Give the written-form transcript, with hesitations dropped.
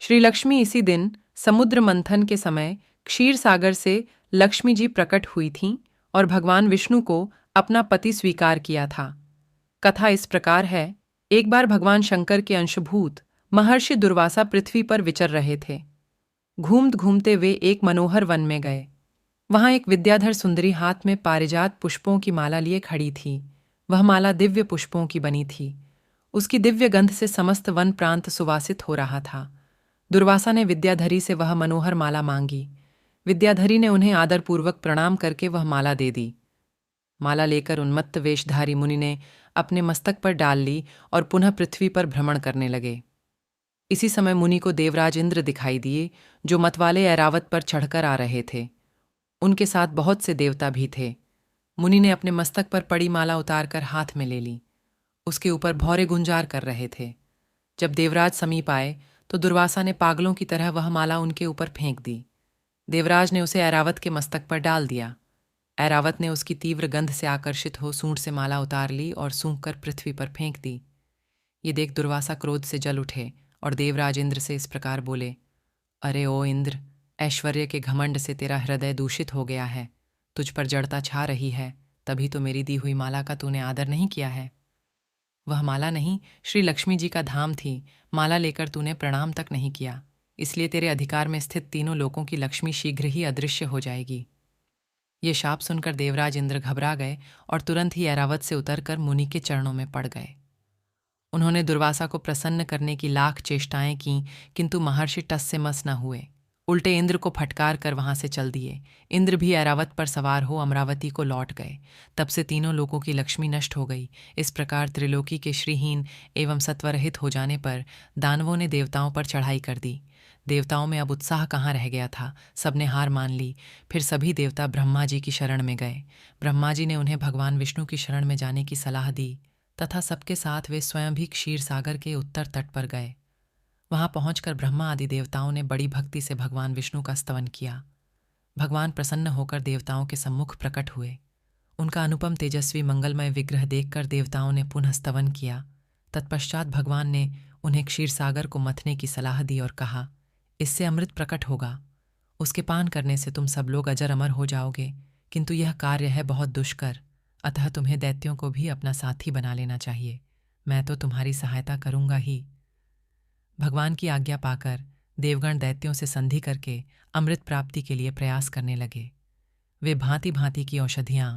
श्री लक्ष्मी इसी दिन समुद्र मंथन के समय क्षीर सागर से लक्ष्मी जी प्रकट हुई थीं और भगवान विष्णु को अपना पति स्वीकार किया था। कथा इस प्रकार है। एक बार भगवान शंकर के अंशभूत महर्षि दुर्वासा पृथ्वी पर विचर रहे थे। घूमते घूमते वे एक मनोहर वन में गए। वहां एक विद्याधर सुंदरी हाथ में पारिजात पुष्पों की माला लिए खड़ी थी। वह माला दिव्य पुष्पों की बनी थी। उसकी दिव्य गंध से समस्त वन प्रांत सुवासित हो रहा था। दुर्वासा ने विद्याधरी से वह मनोहर माला मांगी। विद्याधरी ने उन्हें आदरपूर्वक प्रणाम करके वह माला दे दी। माला लेकर उन्मत्त वेशधारी मुनि ने अपने मस्तक पर डाल ली और पुनः पृथ्वी पर भ्रमण करने लगे। इसी समय मुनि को देवराज इंद्र दिखाई दिए, जो मतवाले ऐरावत पर चढ़कर आ रहे थे। उनके साथ बहुत से देवता भी थे। मुनि ने अपने मस्तक पर पड़ी माला उतारकर हाथ में ले ली। उसके ऊपर भौरे गुंजार कर रहे थे। जब देवराज समीप आए तो दुर्वासा ने पागलों की तरह वह माला उनके ऊपर फेंक दी। देवराज ने उसे ऐरावत के मस्तक पर डाल दिया। ऐरावत ने उसकी तीव्र गंध से आकर्षित हो सूंड से माला उतार ली और सूंघ कर पृथ्वी पर फेंक दी। ये देख दुर्वासा क्रोध से जल उठे और देवराज इंद्र से इस प्रकार बोले, अरे ओ इंद्र, ऐश्वर्य के घमंड से तेरा हृदय दूषित हो गया है। तुझ पर जड़ता छा रही है, तभी तो मेरी दी हुई माला का तूने आदर नहीं किया है। वह माला नहीं, श्री लक्ष्मी जी का धाम थी। माला लेकर तूने प्रणाम तक नहीं किया, इसलिए तेरे अधिकार में स्थित तीनों लोकों की लक्ष्मी शीघ्र ही अदृश्य हो जाएगी। ये शाप सुनकर देवराज इंद्र घबरा गए और तुरंत ही ऐरावत से उतरकर मुनि के चरणों में पड़ गए। उन्होंने दुर्वासा को प्रसन्न करने की लाख चेष्टाएं की, किंतु महर्षि टस से मस न हुए। उल्टे इंद्र को फटकार कर वहां से चल दिए। इंद्र भी ऐरावत पर सवार हो अमरावती को लौट गए। तब से तीनों लोकों की लक्ष्मी नष्ट हो गई। इस प्रकार त्रिलोकी के श्रीहीन एवं सत्वरहित हो जाने पर दानवों ने देवताओं पर चढ़ाई कर दी। देवताओं में अब उत्साह कहाँ रह गया था। सबने हार मान ली। फिर सभी देवता ब्रह्मा जी की शरण में गए। ब्रह्मा जी ने उन्हें भगवान विष्णु की शरण में जाने की सलाह दी तथा सबके साथ वे स्वयं भी क्षीर सागर के उत्तर तट पर गए। वहां पहुंचकर ब्रह्मा आदि देवताओं ने बड़ी भक्ति से भगवान विष्णु का स्तवन किया। भगवान प्रसन्न होकर देवताओं के सम्मुख प्रकट हुए। उनका अनुपम तेजस्वी मंगलमय विग्रह देखकर देवताओं ने पुनः स्तवन किया। तत्पश्चात भगवान ने उन्हें क्षीर सागर को मथने की सलाह दी और कहा, इससे अमृत प्रकट होगा। उसके पान करने से तुम सब लोग अजर अमर हो जाओगे, किंतु यह कार्य है बहुत दुष्कर, अतः तुम्हें दैत्यों को भी अपना साथी बना लेना चाहिए। मैं तो तुम्हारी सहायता करूंगा ही। भगवान की आज्ञा पाकर देवगण दैत्यों से संधि करके अमृत प्राप्ति के लिए प्रयास करने लगे। वे भांति भांति की औषधियां